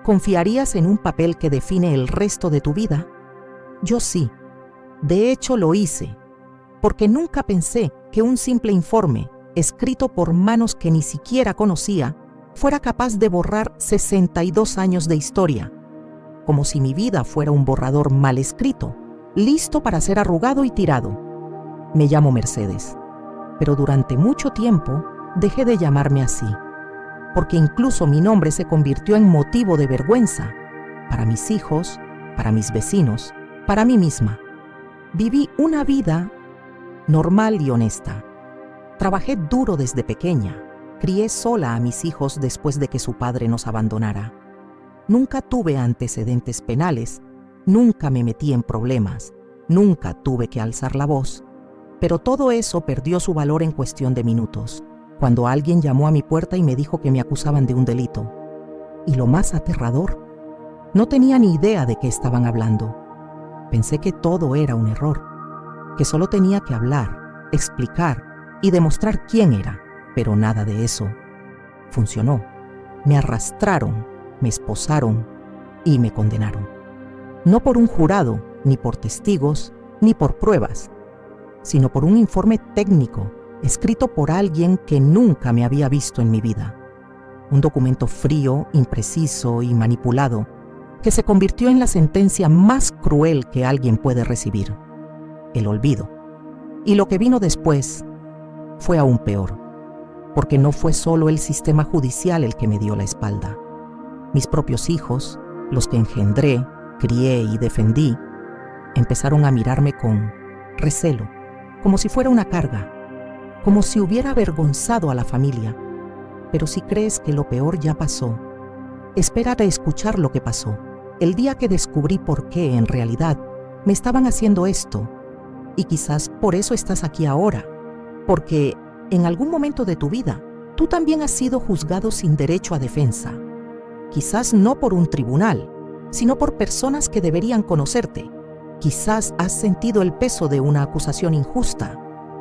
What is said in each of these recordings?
¿Confiarías en un papel que define el resto de tu vida? Yo sí. De hecho, lo hice, porque nunca pensé que un simple informe, escrito por manos que ni siquiera conocía, fuera capaz de borrar 62 años de historia, como si mi vida fuera un borrador mal escrito, listo para ser arrugado y tirado. Me llamo Mercedes, pero durante mucho tiempo dejé de llamarme así, porque incluso mi nombre se convirtió en motivo de vergüenza para mis hijos, para mis vecinos, para mí misma. Viví una vida normal y honesta. Trabajé duro desde pequeña. Crié sola a mis hijos después de que su padre nos abandonara. Nunca tuve antecedentes penales, nunca me metí en problemas, nunca tuve que alzar la voz. Pero todo eso perdió su valor en cuestión de minutos, cuando alguien llamó a mi puerta y me dijo que me acusaban de un delito. Y lo más aterrador, no tenía ni idea de qué estaban hablando. Pensé que todo era un error, que solo tenía que hablar, explicar y demostrar quién era, pero nada de eso. Funcionó. Me arrastraron, me esposaron y me condenaron. No por un jurado, ni por testigos, ni por pruebas, sino por un informe técnico escrito por alguien que nunca me había visto en mi vida. Un documento frío, impreciso y manipulado que se convirtió en la sentencia más cruel que alguien puede recibir: el olvido. Y lo que vino después fue aún peor, porque no fue solo el sistema judicial el que me dio la espalda. Mis propios hijos, los que engendré, crié y defendí, empezaron a mirarme con recelo, como si fuera una carga, como si hubiera avergonzado a la familia. Pero si crees que lo peor ya pasó, espera a escuchar lo que pasó. El día que descubrí por qué, en realidad, me estaban haciendo esto, y quizás por eso estás aquí ahora, porque en algún momento de tu vida, tú también has sido juzgado sin derecho a defensa. Quizás no por un tribunal, sino por personas que deberían conocerte. Quizás has sentido el peso de una acusación injusta,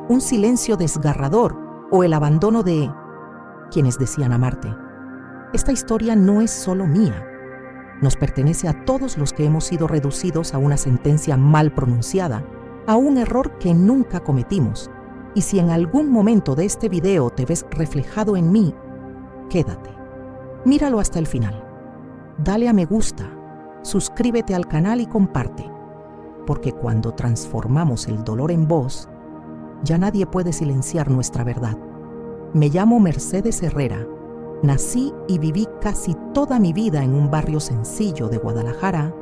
un silencio desgarrador o el abandono de quienes decían amarte. Esta historia no es solo mía. Nos pertenece a todos los que hemos sido reducidos a una sentencia mal pronunciada, a un error que nunca cometimos. Y si en algún momento de este video te ves reflejado en mí, quédate. Míralo hasta el final. Dale a me gusta, suscríbete al canal y comparte, porque cuando transformamos el dolor en voz, ya nadie puede silenciar nuestra verdad. Me llamo Mercedes Herrera. Nací y viví casi toda mi vida en un barrio sencillo de Guadalajara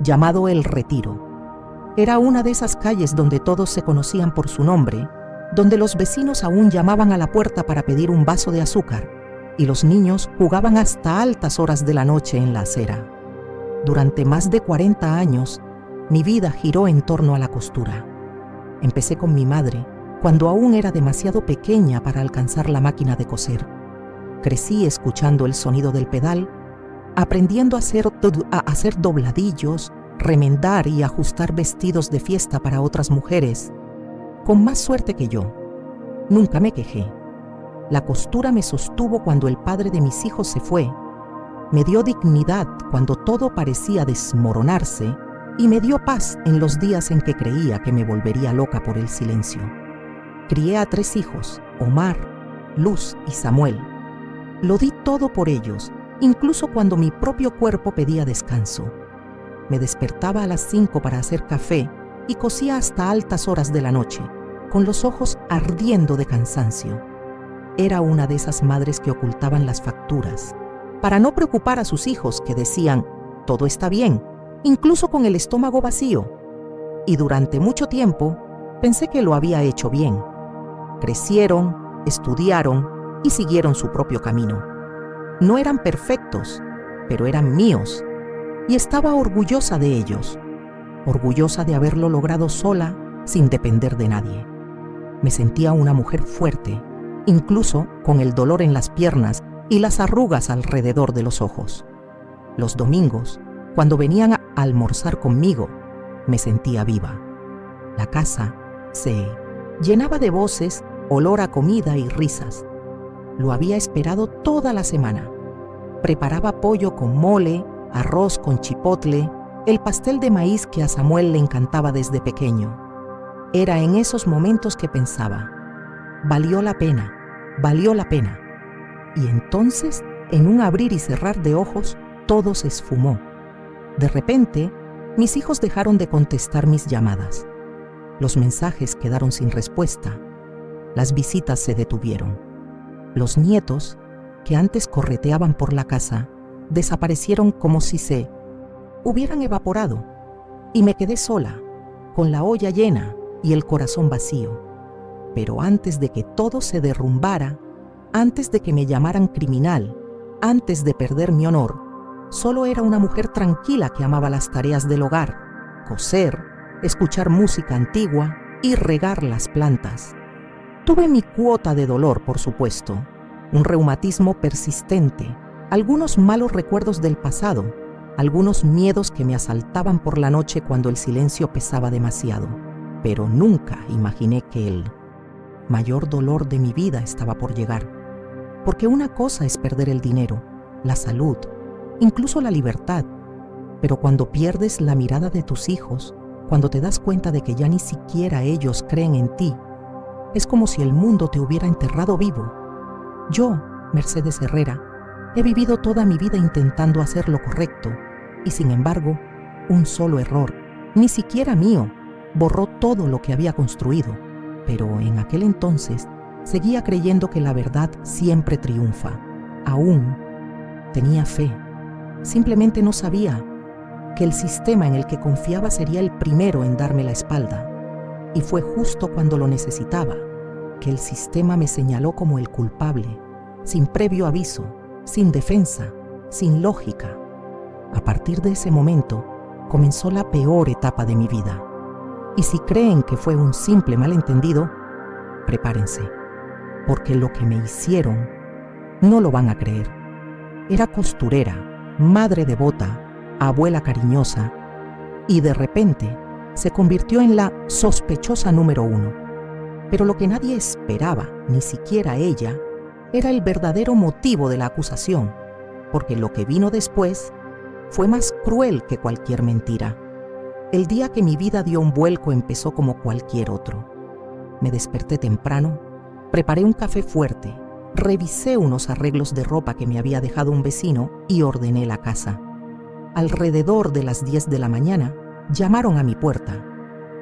llamado El Retiro. Era una de esas calles donde todos se conocían por su nombre, donde los vecinos aún llamaban a la puerta para pedir un vaso de azúcar y los niños jugaban hasta altas horas de la noche en la acera. Durante más de 40 años, mi vida giró en torno a la costura. Empecé con mi madre, cuando aún era demasiado pequeña para alcanzar la máquina de coser. Crecí escuchando el sonido del pedal, aprendiendo a hacer dobladillos, remendar y ajustar vestidos de fiesta para otras mujeres, con más suerte que yo. Nunca me quejé. La costura me sostuvo cuando el padre de mis hijos se fue, me dio dignidad cuando todo parecía desmoronarse y me dio paz en los días en que creía que me volvería loca por el silencio. Crié a 3 hijos, Omar, Luz y Samuel. Lo di todo por ellos, incluso cuando mi propio cuerpo pedía descanso. Me despertaba a las 5 para hacer café y cosía hasta altas horas de la noche, con los ojos ardiendo de cansancio. Era una de esas madres que ocultaban las facturas, para no preocupar a sus hijos que decían, todo está bien, incluso con el estómago vacío. Y durante mucho tiempo pensé que lo había hecho bien. Crecieron, estudiaron y siguieron su propio camino. No eran perfectos, pero eran míos, y estaba orgullosa de ellos, orgullosa de haberlo logrado sola, sin depender de nadie. Me sentía una mujer fuerte, incluso con el dolor en las piernas y las arrugas alrededor de los ojos. Los domingos, cuando venían a almorzar conmigo, me sentía viva. La casa se llenaba de voces, olor a comida y risas. Lo había esperado toda la semana. Preparaba pollo con mole, arroz con chipotle, el pastel de maíz que a Samuel le encantaba desde pequeño. Era en esos momentos que pensaba, valió la pena, valió la pena. Y entonces, en un abrir y cerrar de ojos, todo se esfumó. De repente, mis hijos dejaron de contestar mis llamadas. Los mensajes quedaron sin respuesta. Las visitas se detuvieron. Los nietos, que antes correteaban por la casa, desaparecieron como si se hubieran evaporado, y me quedé sola, con la olla llena y el corazón vacío. Pero antes de que todo se derrumbara, antes de que me llamaran criminal, antes de perder mi honor, solo era una mujer tranquila que amaba las tareas del hogar, coser, escuchar música antigua y regar las plantas. Tuve mi cuota de dolor, por supuesto, un reumatismo persistente, algunos malos recuerdos del pasado, algunos miedos que me asaltaban por la noche cuando el silencio pesaba demasiado. Pero nunca imaginé que el mayor dolor de mi vida estaba por llegar. Porque una cosa es perder el dinero, la salud, incluso la libertad. Pero cuando pierdes la mirada de tus hijos, cuando te das cuenta de que ya ni siquiera ellos creen en ti, es como si el mundo te hubiera enterrado vivo. Yo, Mercedes Herrera, he vivido toda mi vida intentando hacer lo correcto y sin embargo, un solo error, ni siquiera mío, borró todo lo que había construido. Pero en aquel entonces seguía creyendo que la verdad siempre triunfa. Aún tenía fe. Simplemente no sabía que el sistema en el que confiaba sería el primero en darme la espalda. Y fue justo cuando lo necesitaba que el sistema me señaló como el culpable, sin previo aviso, sin defensa, sin lógica. A partir de ese momento, comenzó la peor etapa de mi vida. Y si creen que fue un simple malentendido, prepárense, porque lo que me hicieron no lo van a creer. Era costurera, madre devota, abuela cariñosa, y de repente se convirtió en la sospechosa número 1. Pero lo que nadie esperaba, ni siquiera ella, era el verdadero motivo de la acusación, porque lo que vino después fue más cruel que cualquier mentira. El día que mi vida dio un vuelco empezó como cualquier otro. Me desperté temprano, preparé un café fuerte, revisé unos arreglos de ropa que me había dejado un vecino y ordené la casa. Alrededor de las 10 de la mañana, llamaron a mi puerta.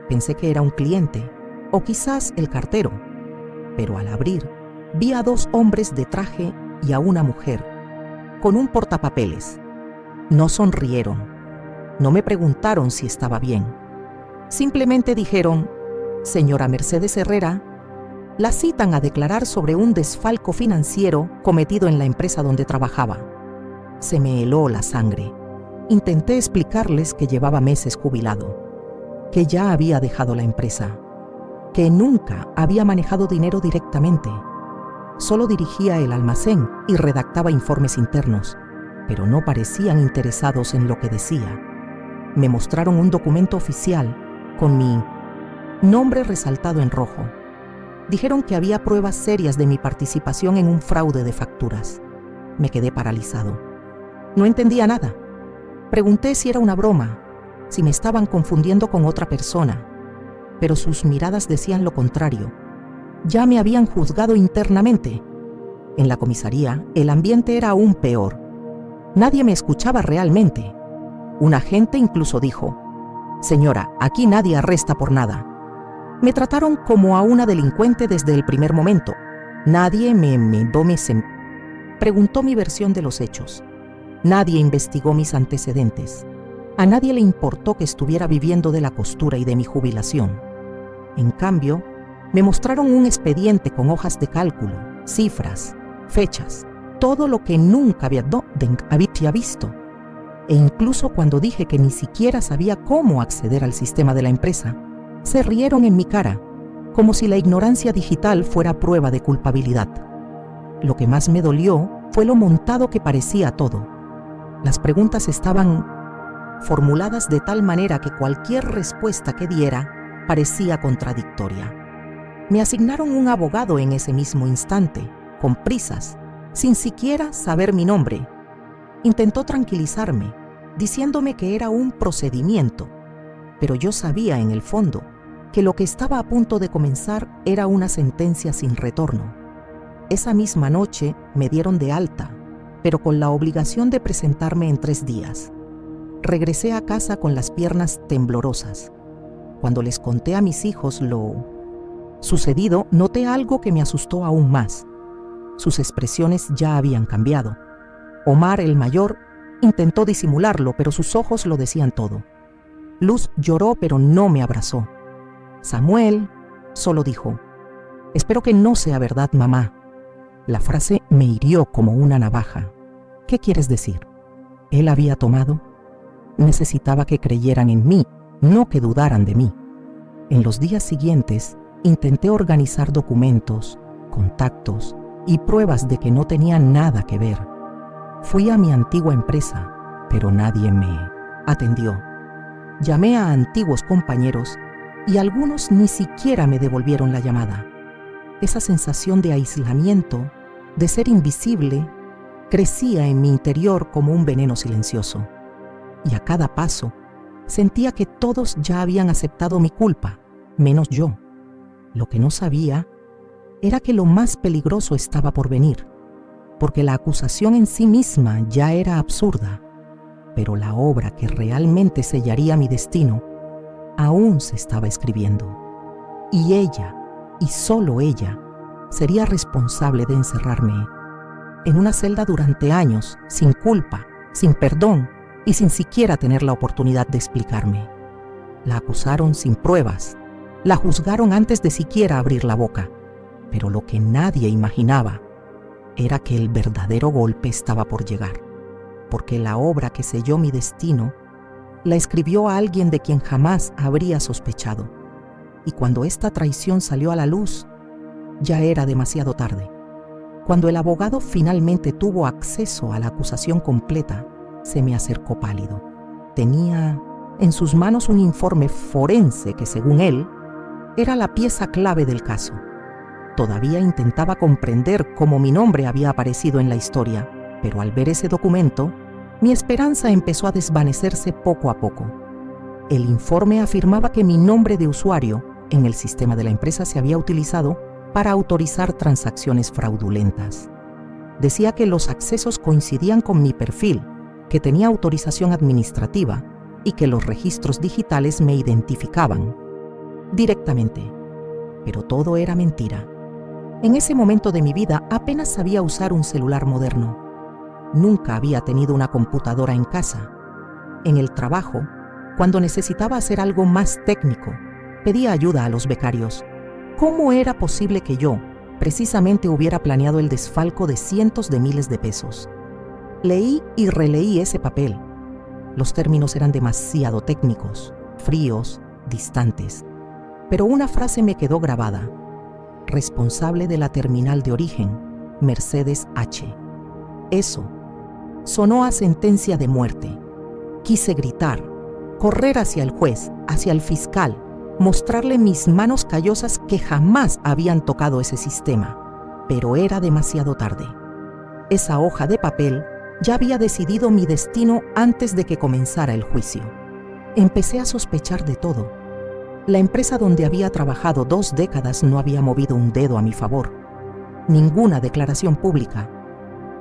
Pensé que era un cliente, o quizás el cartero, pero al abrir, vi a 2 hombres de traje y a una mujer, con un portapapeles. No sonrieron, no me preguntaron si estaba bien. Simplemente dijeron, señora Mercedes Herrera, la citan a declarar sobre un desfalco financiero cometido en la empresa donde trabajaba. Se me heló la sangre. Intenté explicarles que llevaba meses jubilado, que ya había dejado la empresa, que nunca había manejado dinero directamente. Solo dirigía el almacén y redactaba informes internos, pero no parecían interesados en lo que decía. Me mostraron un documento oficial con mi nombre resaltado en rojo. Dijeron que había pruebas serias de mi participación en un fraude de facturas. Me quedé paralizado. No entendía nada. Pregunté si era una broma, si me estaban confundiendo con otra persona, pero sus miradas decían lo contrario. Ya me habían juzgado internamente. En la comisaría, el ambiente era aún peor. Nadie me escuchaba realmente. Un agente incluso dijo, «Señora, aquí nadie arresta por nada». Me trataron como a una delincuente desde el primer momento. Nadie me preguntó mi versión de los hechos. Nadie investigó mis antecedentes. A nadie le importó que estuviera viviendo de la costura y de mi jubilación. En cambio, me mostraron un expediente con hojas de cálculo, cifras, fechas, todo lo que nunca había visto. E incluso cuando dije que ni siquiera sabía cómo acceder al sistema de la empresa, se rieron en mi cara, como si la ignorancia digital fuera prueba de culpabilidad. Lo que más me dolió fue lo montado que parecía todo. Las preguntas estaban formuladas de tal manera que cualquier respuesta que diera parecía contradictoria. Me asignaron un abogado en ese mismo instante, con prisas, sin siquiera saber mi nombre. Intentó tranquilizarme, diciéndome que era un procedimiento, pero yo sabía en el fondo que lo que estaba a punto de comenzar era una sentencia sin retorno. Esa misma noche me dieron de alta, pero con la obligación de presentarme en 3 días. Regresé a casa con las piernas temblorosas. Cuando les conté a mis hijos lo sucedido, noté algo que me asustó aún más. Sus expresiones ya habían cambiado. Omar, el mayor, intentó disimularlo, pero sus ojos lo decían todo. Luz lloró, pero no me abrazó. Samuel solo dijo: «Espero que no sea verdad, mamá». La frase me hirió como una navaja. ¿Qué quieres decir? ¿Él había tomado? Necesitaba que creyeran en mí, no que dudaran de mí. En los días siguientes, intenté organizar documentos, contactos y pruebas de que no tenía nada que ver. Fui a mi antigua empresa, pero nadie me atendió. Llamé a antiguos compañeros y algunos ni siquiera me devolvieron la llamada. Esa sensación de aislamiento, de ser invisible, crecía en mi interior como un veneno silencioso. Y a cada paso, sentía que todos ya habían aceptado mi culpa, menos yo. Lo que no sabía era que lo más peligroso estaba por venir, porque la acusación en sí misma ya era absurda, pero la obra que realmente sellaría mi destino aún se estaba escribiendo. Y ella, y solo ella, sería responsable de encerrarme en una celda durante años, sin culpa, sin perdón y sin siquiera tener la oportunidad de explicarme. La acusaron sin pruebas, la juzgaron antes de siquiera abrir la boca, pero lo que nadie imaginaba era que el verdadero golpe estaba por llegar, porque la obra que selló mi destino la escribió a alguien de quien jamás habría sospechado. Y cuando esta traición salió a la luz, ya era demasiado tarde. Cuando el abogado finalmente tuvo acceso a la acusación completa, se me acercó pálido. Tenía en sus manos un informe forense que, según él, era la pieza clave del caso. Todavía intentaba comprender cómo mi nombre había aparecido en la historia, pero al ver ese documento, mi esperanza empezó a desvanecerse poco a poco. El informe afirmaba que mi nombre de usuario en el sistema de la empresa se había utilizado para autorizar transacciones fraudulentas. Decía que los accesos coincidían con mi perfil, que tenía autorización administrativa y que los registros digitales me identificaban directamente. Pero todo era mentira. En ese momento de mi vida apenas sabía usar un celular moderno. Nunca había tenido una computadora en casa. En el trabajo, cuando necesitaba hacer algo más técnico, pedía ayuda a los becarios. ¿Cómo era posible que yo, precisamente, hubiera planeado el desfalco de cientos de miles de pesos? Leí y releí ese papel. Los términos eran demasiado técnicos, fríos, distantes. Pero una frase me quedó grabada: responsable de la terminal de origen, Mercedes H. Eso sonó a sentencia de muerte. Quise gritar, correr hacia el juez, hacia el fiscal, mostrarle mis manos callosas que jamás habían tocado ese sistema, pero era demasiado tarde. Esa hoja de papel ya había decidido mi destino antes de que comenzara el juicio. Empecé a sospechar de todo. La empresa donde había trabajado 2 décadas no había movido un dedo a mi favor. Ninguna declaración pública,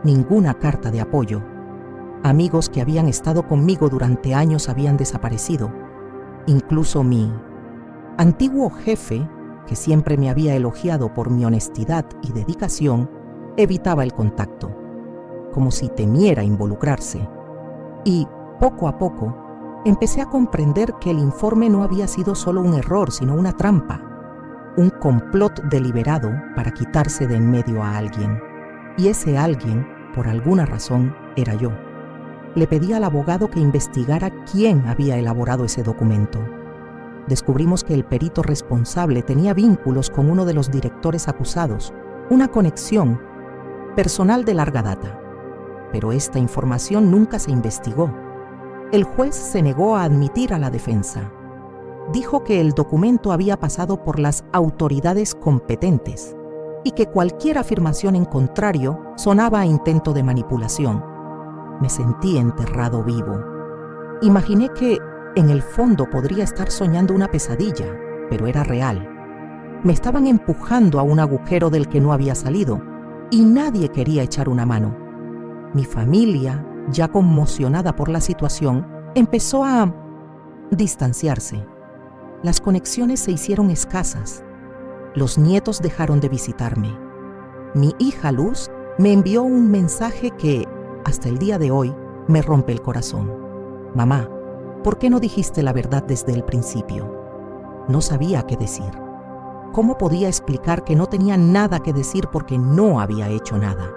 ninguna carta de apoyo. Amigos que habían estado conmigo durante años habían desaparecido. Incluso mi antiguo jefe, que siempre me había elogiado por mi honestidad y dedicación, evitaba el contacto, como si temiera involucrarse. Y, poco a poco, empecé a comprender que el informe no había sido solo un error, sino una trampa, un complot deliberado para quitarse de en medio a alguien. Y ese alguien, por alguna razón, era yo. Le pedí al abogado que investigara quién había elaborado ese documento. Descubrimos que el perito responsable tenía vínculos con uno de los directores acusados, una conexión personal de larga data. Pero esta información nunca se investigó. El juez se negó a admitir a la defensa. Dijo que el documento había pasado por las autoridades competentes y que cualquier afirmación en contrario sonaba a intento de manipulación. Me sentí enterrado vivo. Imaginé que, en el fondo, podría estar soñando una pesadilla, pero era real. Me estaban empujando a un agujero del que no había salido, y nadie quería echar una mano. Mi familia, ya conmocionada por la situación, empezó a distanciarse. Las conexiones se hicieron escasas. Los nietos dejaron de visitarme. Mi hija Luz me envió un mensaje que, hasta el día de hoy, me rompe el corazón. Mamá, ¿por qué no dijiste la verdad desde el principio? No sabía qué decir. ¿Cómo podía explicar que no tenía nada que decir porque no había hecho nada?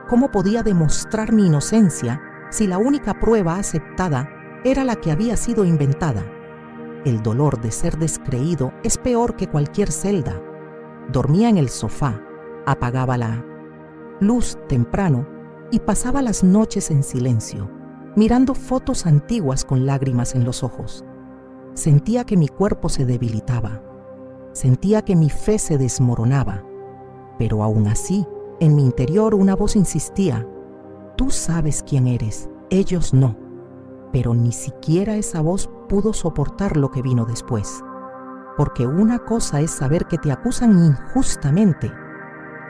¿Cómo podía demostrar mi inocencia si la única prueba aceptada era la que había sido inventada? El dolor de ser descreído es peor que cualquier celda. Dormía en el sofá, apagaba la luz temprano y pasaba las noches en silencio, mirando fotos antiguas con lágrimas en los ojos. Sentía que mi cuerpo se debilitaba. Sentía que mi fe se desmoronaba. Pero aún así, en mi interior una voz insistía: tú sabes quién eres, ellos no. Pero ni siquiera esa voz pudo soportar lo que vino después. Porque una cosa es saber que te acusan injustamente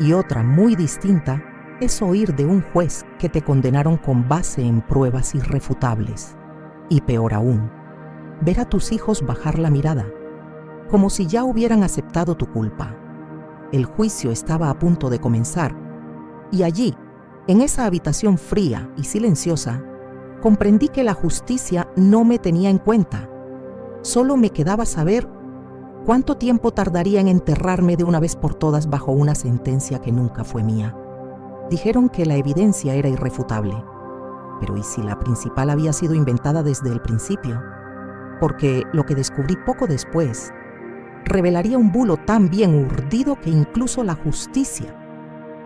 y otra muy distinta es oír de un juez que te condenaron con base en pruebas irrefutables. Y peor aún, ver a tus hijos bajar la mirada, como si ya hubieran aceptado tu culpa. El juicio estaba a punto de comenzar, y allí, en esa habitación fría y silenciosa, comprendí que la justicia no me tenía en cuenta. Solo me quedaba saber cuánto tiempo tardaría en enterrarme de una vez por todas bajo una sentencia que nunca fue mía. Dijeron que la evidencia era irrefutable. Pero ¿y si la principal había sido inventada desde el principio? Porque lo que descubrí poco después revelaría un bulo tan bien urdido que incluso la justicia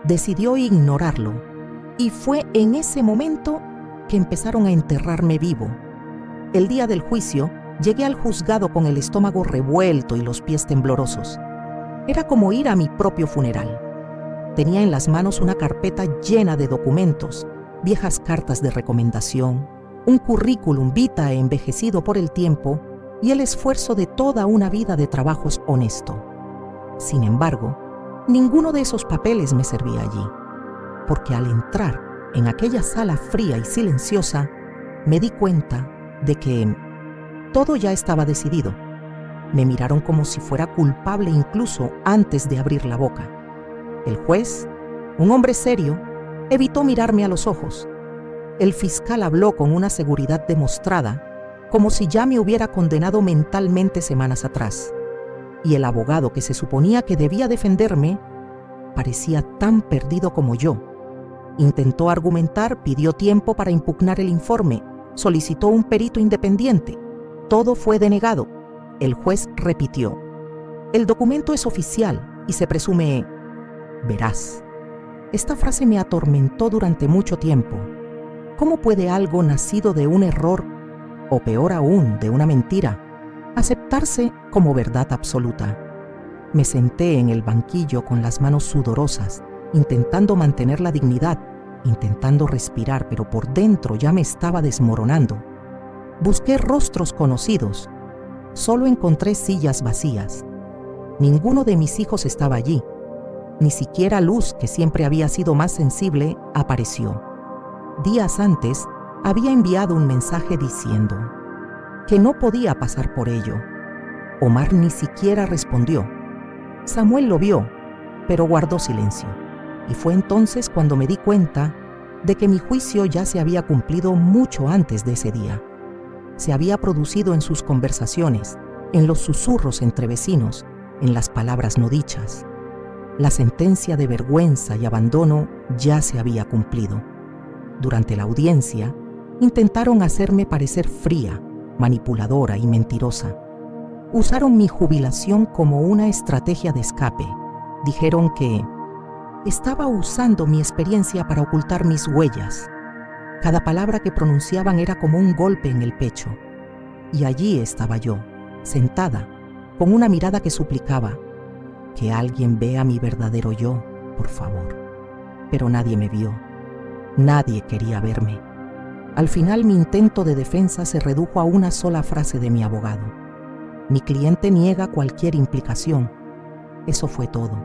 decidió ignorarlo. Y fue en ese momento que empezaron a enterrarme vivo. El día del juicio, llegué al juzgado con el estómago revuelto y los pies temblorosos. Era como ir a mi propio funeral. Tenía en las manos una carpeta llena de documentos, viejas cartas de recomendación, un currículum vitae envejecido por el tiempo y el esfuerzo de toda una vida de trabajos honesto. Sin embargo, ninguno de esos papeles me servía allí, porque al entrar en aquella sala fría y silenciosa, me di cuenta de que todo ya estaba decidido. Me miraron como si fuera culpable incluso antes de abrir la boca. El juez, un hombre serio, evitó mirarme a los ojos. El fiscal habló con una seguridad demostrada, como si ya me hubiera condenado mentalmente semanas atrás. Y el abogado que se suponía que debía defenderme parecía tan perdido como yo. Intentó argumentar, pidió tiempo para impugnar el informe, solicitó un perito independiente. Todo fue denegado. El juez repitió: el documento es oficial y se presume veraz. Esta frase me atormentó durante mucho tiempo. ¿Cómo puede algo nacido de un error, o peor aún, de una mentira, aceptarse como verdad absoluta? Me senté en el banquillo con las manos sudorosas, intentando mantener la dignidad, intentando respirar, pero por dentro ya me estaba desmoronando. Busqué rostros conocidos. Solo encontré sillas vacías. Ninguno de mis hijos estaba allí. Ni siquiera Luz, que siempre había sido más sensible, apareció. Días antes, había enviado un mensaje diciendo que no podía pasar por ello. Omar ni siquiera respondió. Samuel lo vio, pero guardó silencio. Y fue entonces cuando me di cuenta de que mi juicio ya se había cumplido mucho antes de ese día. Se había producido en sus conversaciones, en los susurros entre vecinos, en las palabras no dichas. La sentencia de vergüenza y abandono ya se había cumplido. Durante la audiencia, intentaron hacerme parecer fría, manipuladora y mentirosa. Usaron mi jubilación como una estrategia de escape. Dijeron que estaba usando mi experiencia para ocultar mis huellas. Cada palabra que pronunciaban era como un golpe en el pecho. Y allí estaba yo, sentada, con una mirada que suplicaba: que alguien vea mi verdadero yo, por favor. Pero nadie me vio. Nadie quería verme. Al final mi intento de defensa se redujo a una sola frase de mi abogado. Mi cliente niega cualquier implicación. Eso fue todo.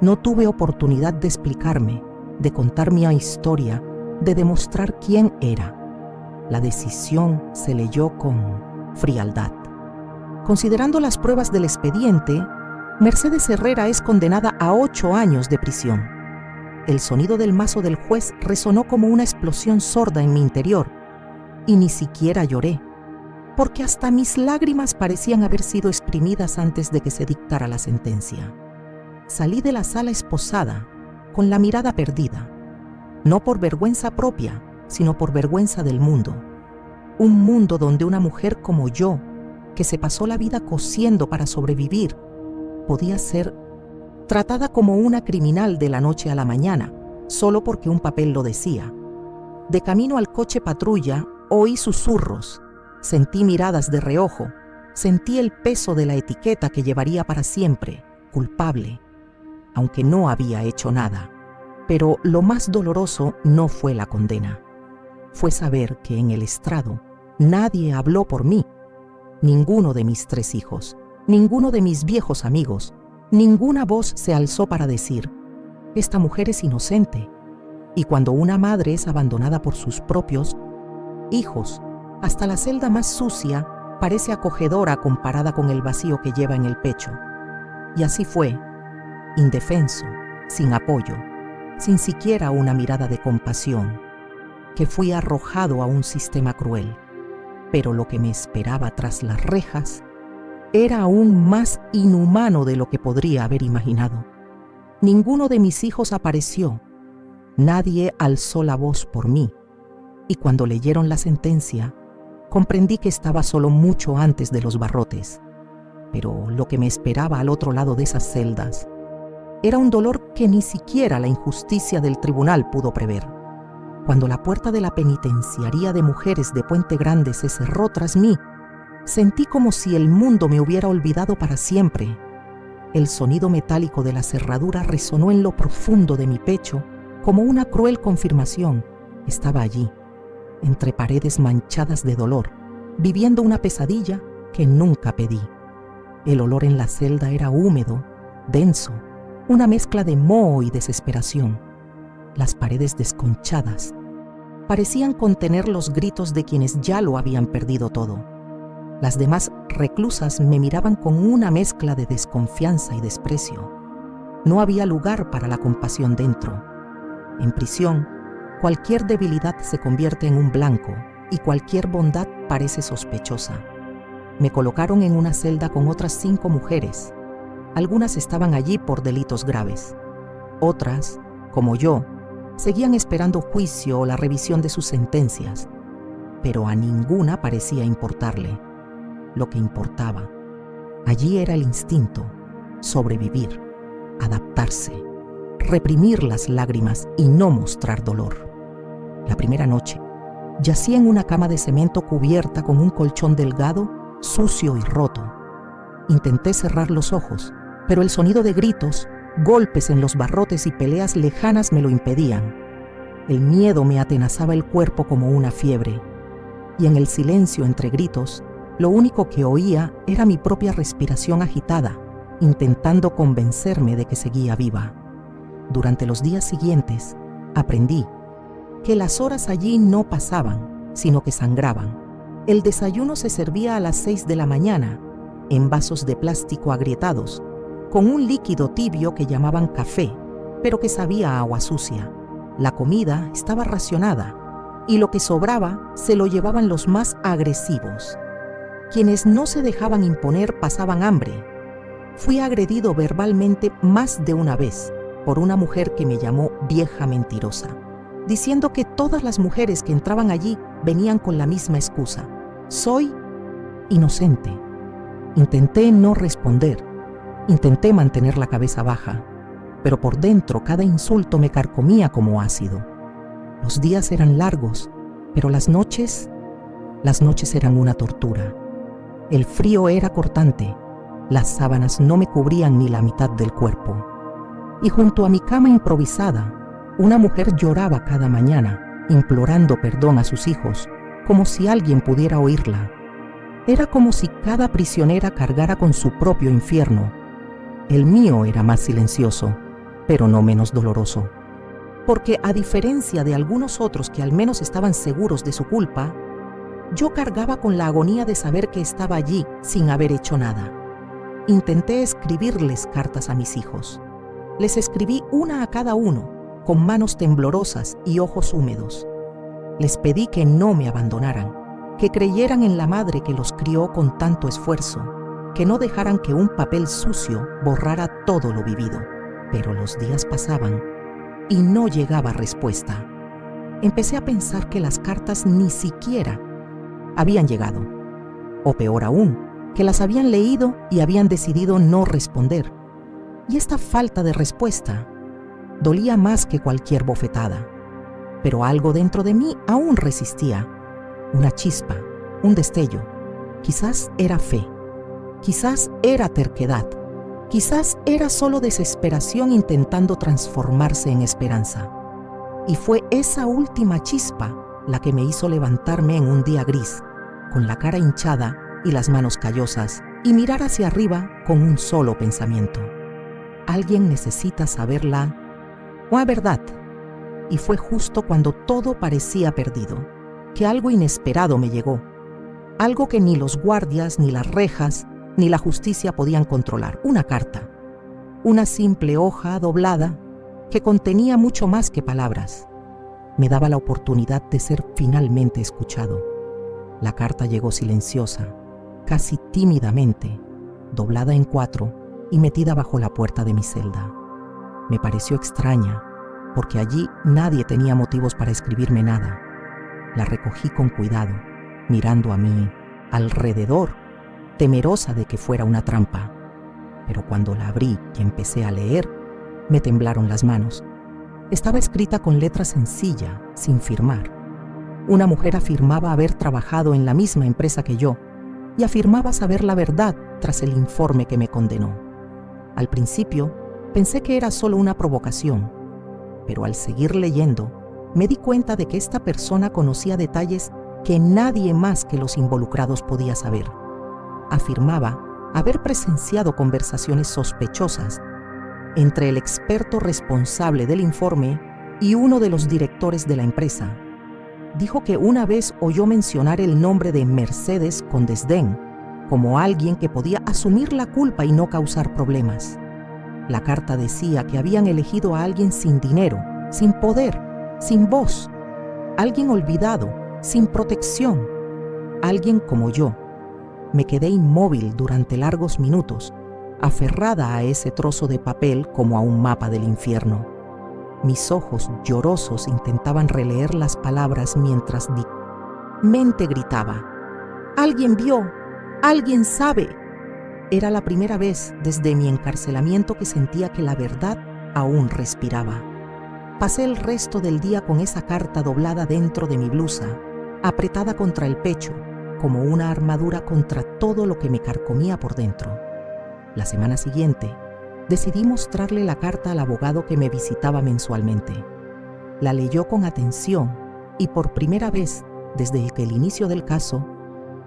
No tuve oportunidad de explicarme, de contar mi historia, de demostrar quién era. La decisión se leyó con frialdad. Considerando las pruebas del expediente, Mercedes Herrera es condenada a 8 años de prisión. El sonido del mazo del juez resonó como una explosión sorda en mi interior, y ni siquiera lloré, porque hasta mis lágrimas parecían haber sido exprimidas antes de que se dictara la sentencia. Salí de la sala esposada, con la mirada perdida, no por vergüenza propia, sino por vergüenza del mundo. Un mundo donde una mujer como yo, que se pasó la vida cosiendo para sobrevivir, podía ser tratada como una criminal de la noche a la mañana, solo porque un papel lo decía. De camino al coche patrulla, oí susurros, sentí miradas de reojo, sentí el peso de la etiqueta que llevaría para siempre, culpable, aunque no había hecho nada. Pero lo más doloroso no fue la condena. Fue saber que en el estrado nadie habló por mí. Ninguno de mis 3 hijos, ninguno de mis viejos amigos, ninguna voz se alzó para decir, esta mujer es inocente. Y cuando una madre es abandonada por sus propios hijos, hasta la celda más sucia parece acogedora comparada con el vacío que lleva en el pecho. Y así fue, indefenso, sin apoyo, sin siquiera una mirada de compasión, que fui arrojado a un sistema cruel. Pero lo que me esperaba tras las rejas era aún más inhumano de lo que podría haber imaginado. Ninguno de mis hijos apareció, nadie alzó la voz por mí, y cuando leyeron la sentencia, comprendí que estaba solo mucho antes de los barrotes. Pero lo que me esperaba al otro lado de esas celdas era un dolor que ni siquiera la injusticia del tribunal pudo prever. Cuando la puerta de la penitenciaría de mujeres de Puente Grande se cerró tras mí, sentí como si el mundo me hubiera olvidado para siempre. El sonido metálico de la cerradura resonó en lo profundo de mi pecho como una cruel confirmación. Estaba allí, entre paredes manchadas de dolor, viviendo una pesadilla que nunca pedí. El olor en la celda era húmedo, denso, una mezcla de moho y desesperación. Las paredes desconchadas parecían contener los gritos de quienes ya lo habían perdido todo. Las demás reclusas me miraban con una mezcla de desconfianza y desprecio. No había lugar para la compasión dentro. En prisión, cualquier debilidad se convierte en un blanco y cualquier bondad parece sospechosa. Me colocaron en una celda con otras 5 mujeres. Algunas estaban allí por delitos graves. Otras, como yo, seguían esperando juicio o la revisión de sus sentencias, pero a ninguna parecía importarle. Lo que importaba allí era el instinto, sobrevivir, adaptarse, reprimir las lágrimas y no mostrar dolor. La primera noche, yací en una cama de cemento cubierta con un colchón delgado, sucio y roto. Intenté cerrar los ojos, pero el sonido de gritos, golpes en los barrotes y peleas lejanas me lo impedían. El miedo me atenazaba el cuerpo como una fiebre, y en el silencio entre gritos, lo único que oía era mi propia respiración agitada, intentando convencerme de que seguía viva. Durante los días siguientes, aprendí que las horas allí no pasaban, sino que sangraban. El desayuno se servía a las 6 de la mañana, en vasos de plástico agrietados, con un líquido tibio que llamaban café, pero que sabía a agua sucia. La comida estaba racionada, y lo que sobraba se lo llevaban los más agresivos. Quienes no se dejaban imponer pasaban hambre. Fui agredido verbalmente más de una vez por una mujer que me llamó vieja mentirosa, diciendo que todas las mujeres que entraban allí venían con la misma excusa: soy inocente. Intenté no responder. Intenté mantener la cabeza baja, pero por dentro cada insulto me carcomía como ácido. Los días eran largos, pero las noches eran una tortura. El frío era cortante, las sábanas no me cubrían ni la mitad del cuerpo. Y junto a mi cama improvisada, una mujer lloraba cada mañana, implorando perdón a sus hijos, como si alguien pudiera oírla. Era como si cada prisionera cargara con su propio infierno. El mío era más silencioso, pero no menos doloroso. Porque a diferencia de algunos otros que al menos estaban seguros de su culpa, yo cargaba con la agonía de saber que estaba allí sin haber hecho nada. Intenté escribirles cartas a mis hijos. Les escribí una a cada uno, con manos temblorosas y ojos húmedos. Les pedí que no me abandonaran, que creyeran en la madre que los crió con tanto esfuerzo, que no dejaran que un papel sucio borrara todo lo vivido. Pero los días pasaban y no llegaba respuesta. Empecé a pensar que las cartas ni siquiera habían llegado, o peor aún, que las habían leído y habían decidido no responder. Y esta falta de respuesta dolía más que cualquier bofetada. Pero algo dentro de mí aún resistía. Una chispa, un destello. Quizás era fe, quizás era terquedad, quizás era solo desesperación intentando transformarse en esperanza. Y fue esa última chispa la que me hizo levantarme en un día gris, con la cara hinchada y las manos callosas, y mirar hacia arriba con un solo pensamiento. Alguien necesita saber la verdad. Y fue justo cuando todo parecía perdido, que algo inesperado me llegó. Algo que ni los guardias, ni las rejas, ni la justicia podían controlar. Una carta. Una simple hoja doblada que contenía mucho más que palabras. Me daba la oportunidad de ser finalmente escuchado. La carta llegó silenciosa, casi tímidamente, doblada en 4 y metida bajo la puerta de mi celda. Me pareció extraña, porque allí nadie tenía motivos para escribirme nada. La recogí con cuidado, mirando a mí alrededor, temerosa de que fuera una trampa. Pero cuando la abrí y empecé a leer, me temblaron las manos. Estaba escrita con letra sencilla, sin firmar. Una mujer afirmaba haber trabajado en la misma empresa que yo y afirmaba saber la verdad tras el informe que me condenó. Al principio, pensé que era solo una provocación, pero al seguir leyendo, me di cuenta de que esta persona conocía detalles que nadie más que los involucrados podía saber. Afirmaba haber presenciado conversaciones sospechosas entre el experto responsable del informe y uno de los directores de la empresa. Dijo que una vez oyó mencionar el nombre de Mercedes con desdén, como alguien que podía asumir la culpa y no causar problemas. La carta decía que habían elegido a alguien sin dinero, sin poder, sin voz, alguien olvidado, sin protección, alguien como yo. Me quedé inmóvil durante largos minutos, aferrada a ese trozo de papel como a un mapa del infierno. Mis ojos llorosos intentaban releer las palabras mientras mi mente gritaba: «¡Alguien vio! ¡Alguien sabe!». Era la primera vez desde mi encarcelamiento que sentía que la verdad aún respiraba. Pasé el resto del día con esa carta doblada dentro de mi blusa, apretada contra el pecho, como una armadura contra todo lo que me carcomía por dentro. La semana siguiente, decidí mostrarle la carta al abogado que me visitaba mensualmente. La leyó con atención y por primera vez desde el inicio del caso,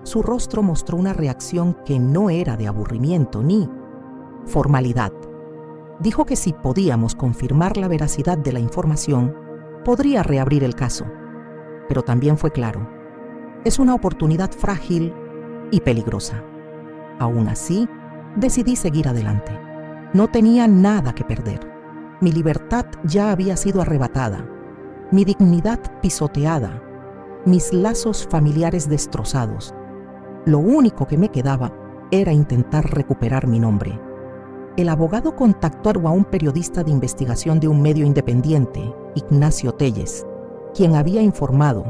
su rostro mostró una reacción que no era de aburrimiento ni formalidad. Dijo que si podíamos confirmar la veracidad de la información, podría reabrir el caso. Pero también fue claro: es una oportunidad frágil y peligrosa. Aún así, decidí seguir adelante. No tenía nada que perder. Mi libertad ya había sido arrebatada, mi dignidad pisoteada, mis lazos familiares destrozados. Lo único que me quedaba era intentar recuperar mi nombre. El abogado contactó a un periodista de investigación de un medio independiente, Ignacio Telles, quien había informado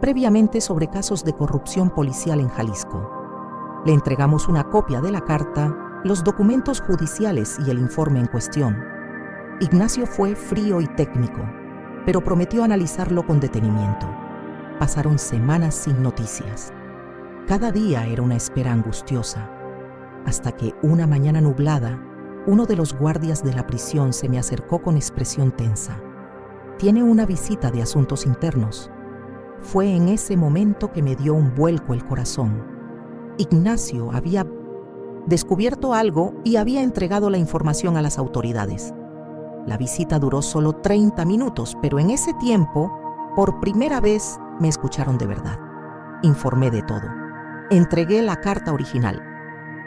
previamente sobre casos de corrupción policial en Jalisco. Le entregamos una copia de la carta, los documentos judiciales y el informe en cuestión. Ignacio fue frío y técnico, pero prometió analizarlo con detenimiento. Pasaron semanas sin noticias. Cada día era una espera angustiosa, hasta que una mañana nublada, uno de los guardias de la prisión se me acercó con expresión tensa. tiene una visita de asuntos internos. Fue en ese momento que me dio un vuelco el corazón. Ignacio había descubierto algo y había entregado la información a las autoridades. La visita duró solo 30 minutos, pero en ese tiempo, por primera vez, me escucharon de verdad. Informé de todo. Entregué la carta original.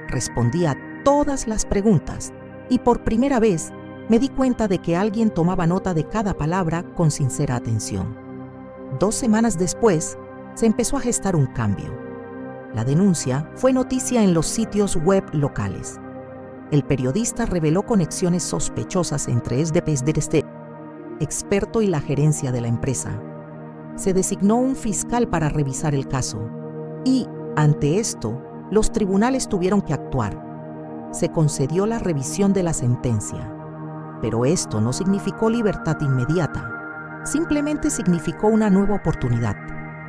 Respondí a todas las preguntas y por primera vez me di cuenta de que alguien tomaba nota de cada palabra con sincera atención. 2 semanas después, se empezó a gestar un cambio. La denuncia fue noticia en los sitios web locales. El periodista reveló conexiones sospechosas entre este experto y la gerencia de la empresa. Se designó un fiscal para revisar el caso y, ante esto, los tribunales tuvieron que actuar. Se concedió la revisión de la sentencia, pero esto no significó libertad inmediata. Simplemente significó una nueva oportunidad,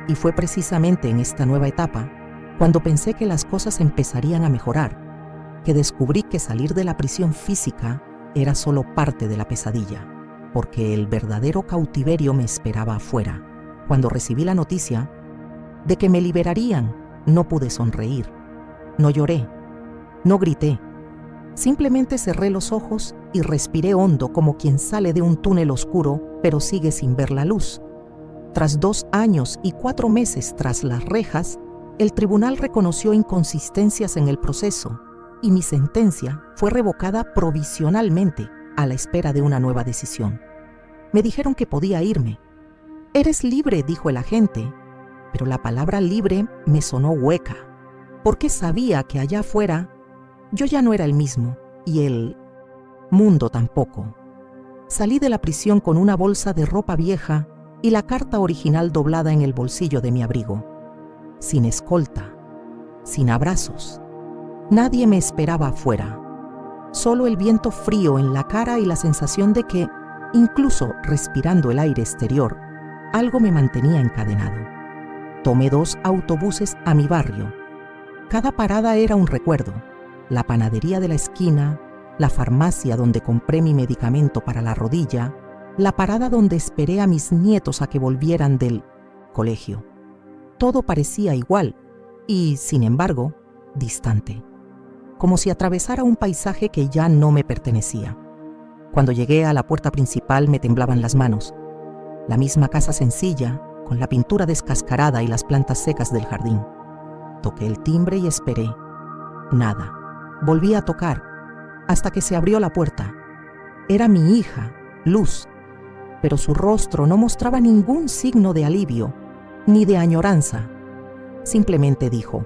y fue precisamente en esta nueva etapa cuando pensé que las cosas empezarían a mejorar, que descubrí que salir de la prisión física era solo parte de la pesadilla, porque el verdadero cautiverio me esperaba afuera. Cuando recibí la noticia de que me liberarían, no pude sonreír, no lloré, no grité. Simplemente cerré los ojos y respiré hondo como quien sale de un túnel oscuro pero sigue sin ver la luz. Tras 2 años y 4 meses tras las rejas, el tribunal reconoció inconsistencias en el proceso y mi sentencia fue revocada provisionalmente a la espera de una nueva decisión. Me dijeron que podía irme. «Eres libre», dijo el agente, pero la palabra libre me sonó hueca, porque sabía que allá afuera yo ya no era el mismo y el mundo tampoco. Salí de la prisión con una bolsa de ropa vieja y la carta original doblada en el bolsillo de mi abrigo. Sin escolta, sin abrazos. Nadie me esperaba afuera. Solo el viento frío en la cara y la sensación de que, incluso respirando el aire exterior, algo me mantenía encadenado. Tomé 2 autobuses a mi barrio. Cada parada era un recuerdo. La panadería de la esquina, la farmacia donde compré mi medicamento para la rodilla, la parada donde esperé a mis nietos a que volvieran del colegio. Todo parecía igual y, sin embargo, distante, como si atravesara un paisaje que ya no me pertenecía. Cuando llegué a la puerta principal me temblaban las manos. La misma casa sencilla, con la pintura descascarada y las plantas secas del jardín. Toqué el timbre y esperé. Nada. Volví a tocar, hasta que se abrió la puerta. Era mi hija, Luz, pero su rostro no mostraba ningún signo de alivio, ni de añoranza. Simplemente dijo: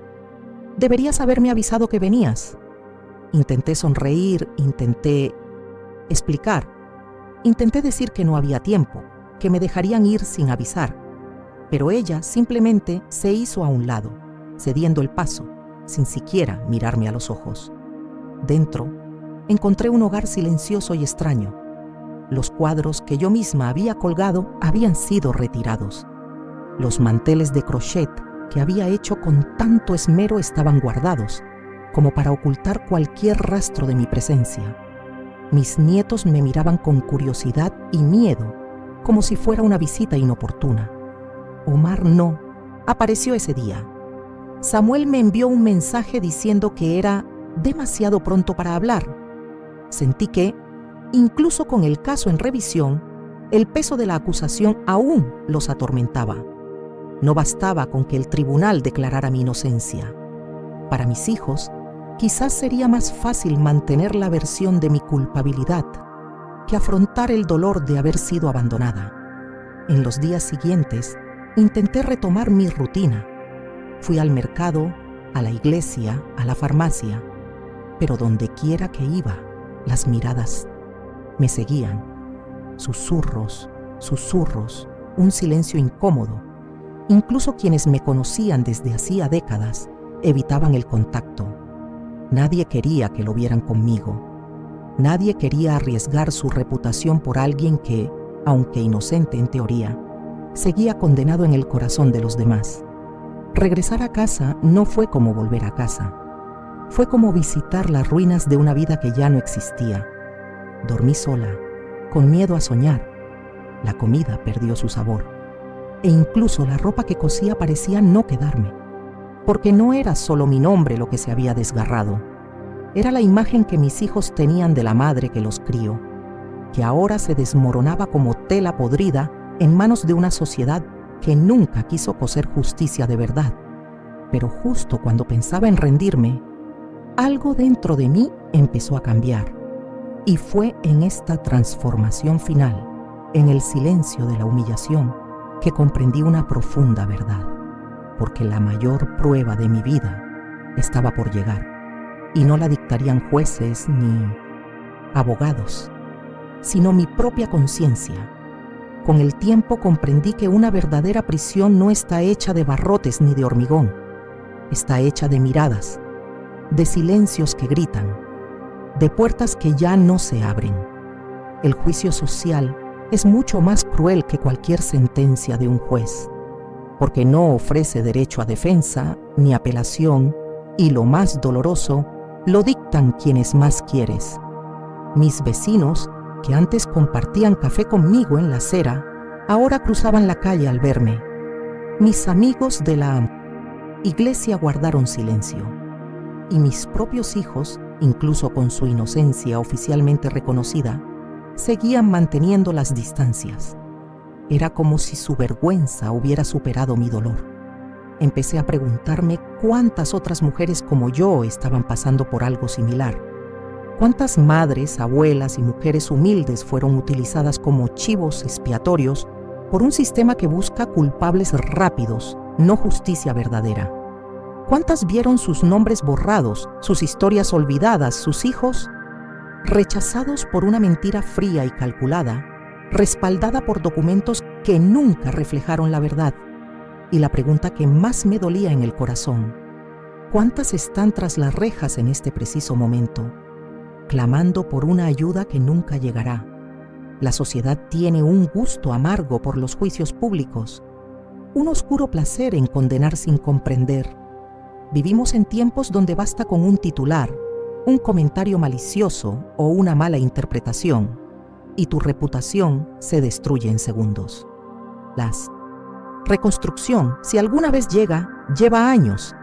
«Deberías haberme avisado que venías». Intenté sonreír, intenté explicar, intenté decir que no había tiempo, que me dejarían ir sin avisar, pero ella simplemente se hizo a un lado, cediendo el paso, sin siquiera mirarme a los ojos. Dentro, encontré un hogar silencioso y extraño. Los cuadros que yo misma había colgado habían sido retirados. Los manteles de crochet que había hecho con tanto esmero estaban guardados, como para ocultar cualquier rastro de mi presencia. Mis nietos me miraban con curiosidad y miedo, como si fuera una visita inoportuna. Omar no apareció ese día. Samuel me envió un mensaje diciendo que era demasiado pronto para hablar. Sentí que, incluso con el caso en revisión, el peso de la acusación aún los atormentaba. No bastaba con que el tribunal declarara mi inocencia. Para mis hijos, quizás sería más fácil mantener la versión de mi culpabilidad que afrontar el dolor de haber sido abandonada. En los días siguientes, intenté retomar mi rutina. Fui al mercado, a la iglesia, a la farmacia, pero donde quiera que iba, las miradas me seguían. Susurros, susurros, un silencio incómodo. Incluso quienes me conocían desde hacía décadas evitaban el contacto. Nadie quería que lo vieran conmigo. Nadie quería arriesgar su reputación por alguien que, aunque inocente en teoría, seguía condenado en el corazón de los demás. Regresar a casa no fue como volver a casa. Fue como visitar las ruinas de una vida que ya no existía. Dormí sola, con miedo a soñar. La comida perdió su sabor, e incluso la ropa que cosía parecía no quedarme, porque no era solo mi nombre lo que se había desgarrado, era la imagen que mis hijos tenían de la madre que los crió, que ahora se desmoronaba como tela podrida en manos de una sociedad que nunca quiso coser justicia de verdad. Pero justo cuando pensaba en rendirme, algo dentro de mí empezó a cambiar. Y fue en esta transformación final, en el silencio de la humillación, que comprendí una profunda verdad. Porque la mayor prueba de mi vida estaba por llegar. Y no la dictarían jueces ni abogados, sino mi propia conciencia. Con el tiempo comprendí que una verdadera prisión no está hecha de barrotes ni de hormigón. Está hecha de miradas, de silencios que gritan, de puertas que ya no se abren. El juicio social es mucho más cruel que cualquier sentencia de un juez, porque no ofrece derecho a defensa ni apelación, y lo más doloroso, lo dictan quienes más quieres. Mis vecinos, que antes compartían café conmigo en la acera, ahora cruzaban la calle al verme. Mis amigos de la iglesia guardaron silencio, y mis propios hijos, incluso con su inocencia oficialmente reconocida, seguían manteniendo las distancias. Era como si su vergüenza hubiera superado mi dolor. Empecé a preguntarme cuántas otras mujeres como yo estaban pasando por algo similar. Cuántas madres, abuelas y mujeres humildes fueron utilizadas como chivos expiatorios por un sistema que busca culpables rápidos, no justicia verdadera. ¿Cuántas vieron sus nombres borrados, sus historias olvidadas, sus hijos rechazados por una mentira fría y calculada, respaldada por documentos que nunca reflejaron la verdad? Y la pregunta que más me dolía en el corazón: ¿cuántas están tras las rejas en este preciso momento, clamando por una ayuda que nunca llegará? La sociedad tiene un gusto amargo por los juicios públicos, un oscuro placer en condenar sin comprender. Vivimos en tiempos donde basta con un titular, un comentario malicioso o una mala interpretación, y tu reputación se destruye en segundos. La reconstrucción, si alguna vez llega, lleva años,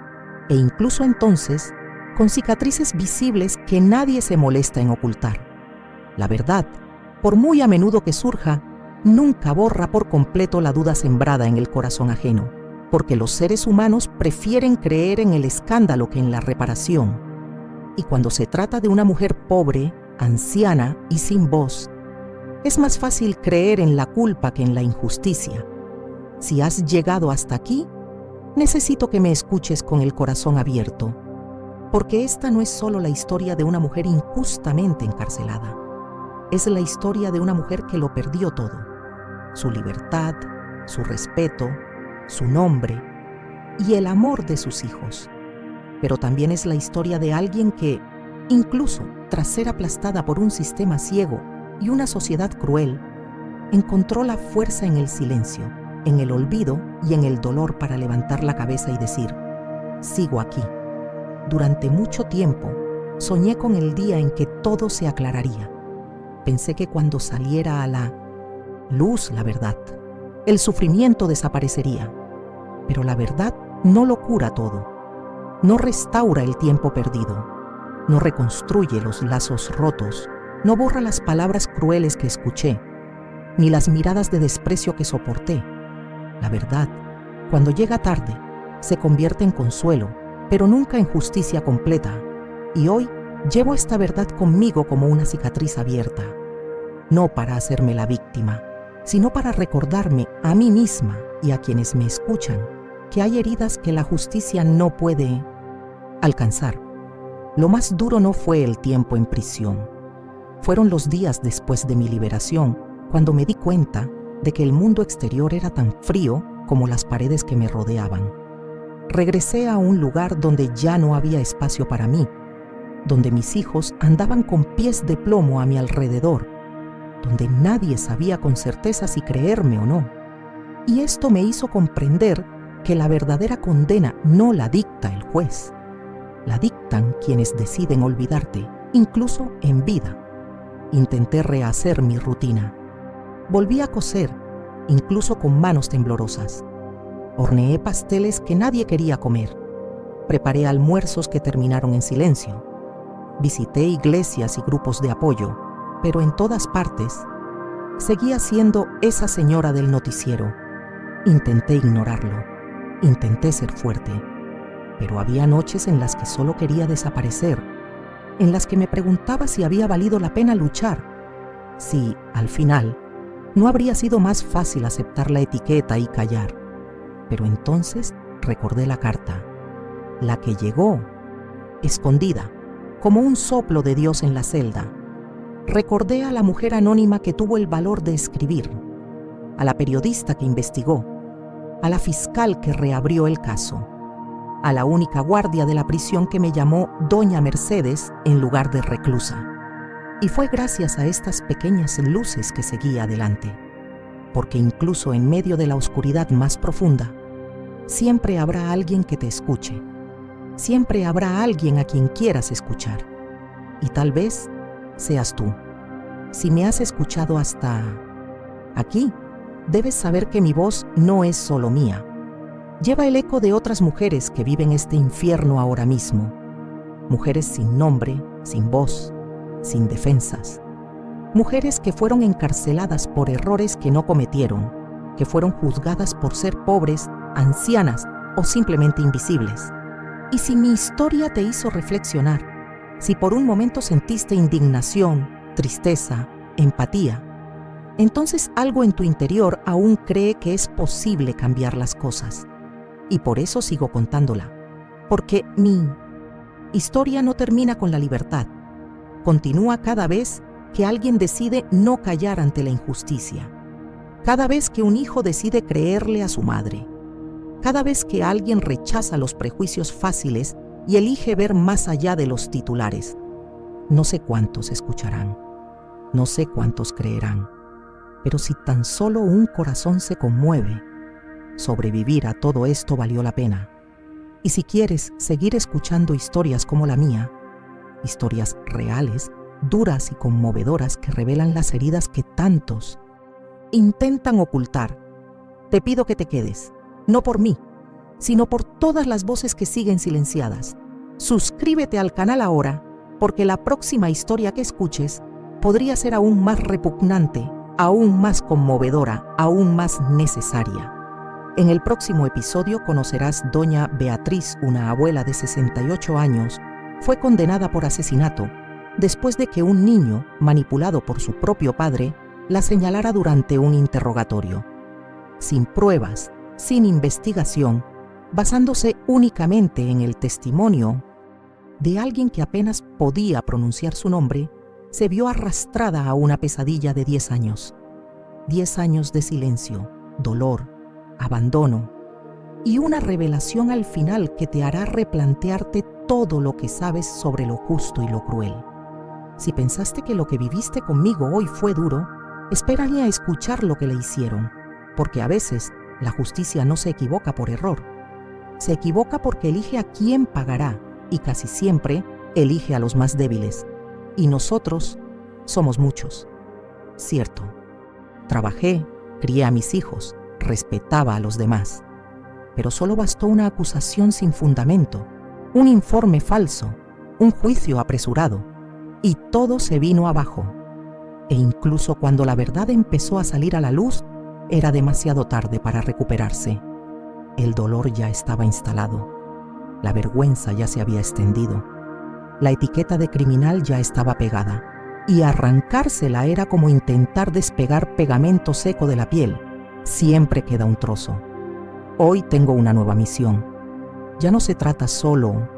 e incluso entonces, con cicatrices visibles que nadie se molesta en ocultar. La verdad, por muy a menudo que surja, nunca borra por completo la duda sembrada en el corazón ajeno, porque los seres humanos prefieren creer en el escándalo que en la reparación. Y cuando se trata de una mujer pobre, anciana y sin voz, es más fácil creer en la culpa que en la injusticia. Si has llegado hasta aquí, necesito que me escuches con el corazón abierto, porque esta no es solo la historia de una mujer injustamente encarcelada. Es la historia de una mujer que lo perdió todo: su libertad, su respeto, su nombre y el amor de sus hijos. Pero también es la historia de alguien que, incluso tras ser aplastada por un sistema ciego y una sociedad cruel, encontró la fuerza en el silencio, en el olvido y en el dolor para levantar la cabeza y decir: sigo aquí. Durante mucho tiempo soñé con el día en que todo se aclararía. Pensé que cuando saliera a la luz la verdad, el sufrimiento desaparecería. Pero la verdad no lo cura todo, no restaura el tiempo perdido, no reconstruye los lazos rotos, no borra las palabras crueles que escuché, ni las miradas de desprecio que soporté. La verdad, cuando llega tarde, se convierte en consuelo, pero nunca en justicia completa. Y hoy llevo esta verdad conmigo como una cicatriz abierta, no para hacerme la víctima, sino para recordarme a mí misma y a quienes me escuchan que hay heridas que la justicia no puede alcanzar. Lo más duro no fue el tiempo en prisión. Fueron los días después de mi liberación, cuando me di cuenta de que el mundo exterior era tan frío como las paredes que me rodeaban. Regresé a un lugar donde ya no había espacio para mí, donde mis hijos andaban con pies de plomo a mi alrededor, donde nadie sabía con certeza si creerme o no. Y esto me hizo comprender que la verdadera condena no la dicta el juez, la dictan quienes deciden olvidarte, incluso en vida. Intenté rehacer mi rutina. Volví a coser, incluso con manos temblorosas. Horneé pasteles que nadie quería comer. Preparé almuerzos que terminaron en silencio. Visité iglesias y grupos de apoyo, pero en todas partes seguía siendo esa señora del noticiero. Intenté ignorarlo, intenté ser fuerte, pero había noches en las que solo quería desaparecer, en las que me preguntaba si había valido la pena luchar, si, al final, no habría sido más fácil aceptar la etiqueta y callar. Pero entonces recordé la carta, la que llegó, escondida, como un soplo de Dios en la celda. Recordé a la mujer anónima que tuvo el valor de escribir, a la periodista que investigó, a la fiscal que reabrió el caso, a la única guardia de la prisión que me llamó Doña Mercedes en lugar de reclusa. Y fue gracias a estas pequeñas luces que seguía adelante, porque incluso en medio de la oscuridad más profunda, siempre habrá alguien que te escuche, siempre habrá alguien a quien quieras escuchar, y tal vez seas tú. Si me has escuchado hasta aquí, debes saber que mi voz no es solo mía. Lleva el eco de otras mujeres que viven este infierno ahora mismo. Mujeres sin nombre, sin voz, sin defensas. Mujeres que fueron encarceladas por errores que no cometieron, que fueron juzgadas por ser pobres, ancianas o simplemente invisibles. Y si mi historia te hizo reflexionar, si por un momento sentiste indignación, tristeza, empatía, entonces algo en tu interior aún cree que es posible cambiar las cosas. Y por eso sigo contándola, porque mi historia no termina con la libertad. Continúa cada vez que alguien decide no callar ante la injusticia, cada vez que un hijo decide creerle a su madre, cada vez que alguien rechaza los prejuicios fáciles y elige ver más allá de los titulares. No sé cuántos escucharán, no sé cuántos creerán, pero si tan solo un corazón se conmueve, sobrevivir a todo esto valió la pena. Y si quieres seguir escuchando historias como la mía, historias reales, duras y conmovedoras que revelan las heridas que tantos intentan ocultar, te pido que te quedes, no por mí, sino por todas las voces que siguen silenciadas. Suscríbete al canal ahora, porque la próxima historia que escuches podría ser aún más repugnante, aún más conmovedora, aún más necesaria. En el próximo episodio conocerás Doña Beatriz, una abuela de 68 años, fue condenada por asesinato después de que un niño, manipulado por su propio padre, la señalara durante un interrogatorio. Sin pruebas, sin investigación, basándose únicamente en el testimonio de alguien que apenas podía pronunciar su nombre, se vio arrastrada a una pesadilla de 10 años. 10 años de silencio, dolor, abandono y una revelación al final que te hará replantearte todo lo que sabes sobre lo justo y lo cruel. Si pensaste que lo que viviste conmigo hoy fue duro, espérale a escuchar lo que le hicieron, porque a veces la justicia no se equivoca por error. Se equivoca porque elige a quién pagará y casi siempre elige a los más débiles. Y nosotros somos muchos. Cierto, trabajé, crié a mis hijos, respetaba a los demás. Pero solo bastó una acusación sin fundamento, un informe falso, un juicio apresurado, y todo se vino abajo. E incluso cuando la verdad empezó a salir a la luz, era demasiado tarde para recuperarse. El dolor ya estaba instalado. La vergüenza ya se había extendido. La etiqueta de criminal ya estaba pegada. Y arrancársela era como intentar despegar pegamento seco de la piel. Siempre queda un trozo. Hoy tengo una nueva misión. Ya no se trata solo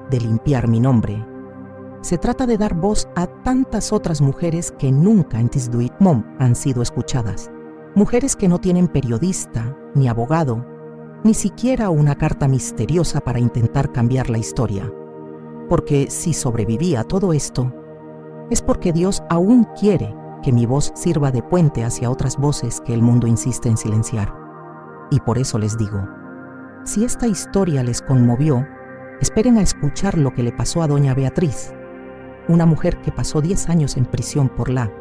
de limpiar mi nombre. Se trata de dar voz a tantas otras mujeres que nunca en This Do It Mom han sido escuchadas. Mujeres que no tienen periodista, ni abogado, ni siquiera una carta misteriosa para intentar cambiar la historia. Porque si sobreviví a todo esto, es porque Dios aún quiere que mi voz sirva de puente hacia otras voces que el mundo insiste en silenciar. Y por eso les digo, si esta historia les conmovió, esperen a escuchar lo que le pasó a Doña Beatriz, una mujer que pasó 10 años en prisión por la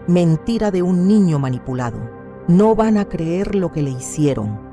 Mentira de un niño manipulado. No van a creer lo que le hicieron.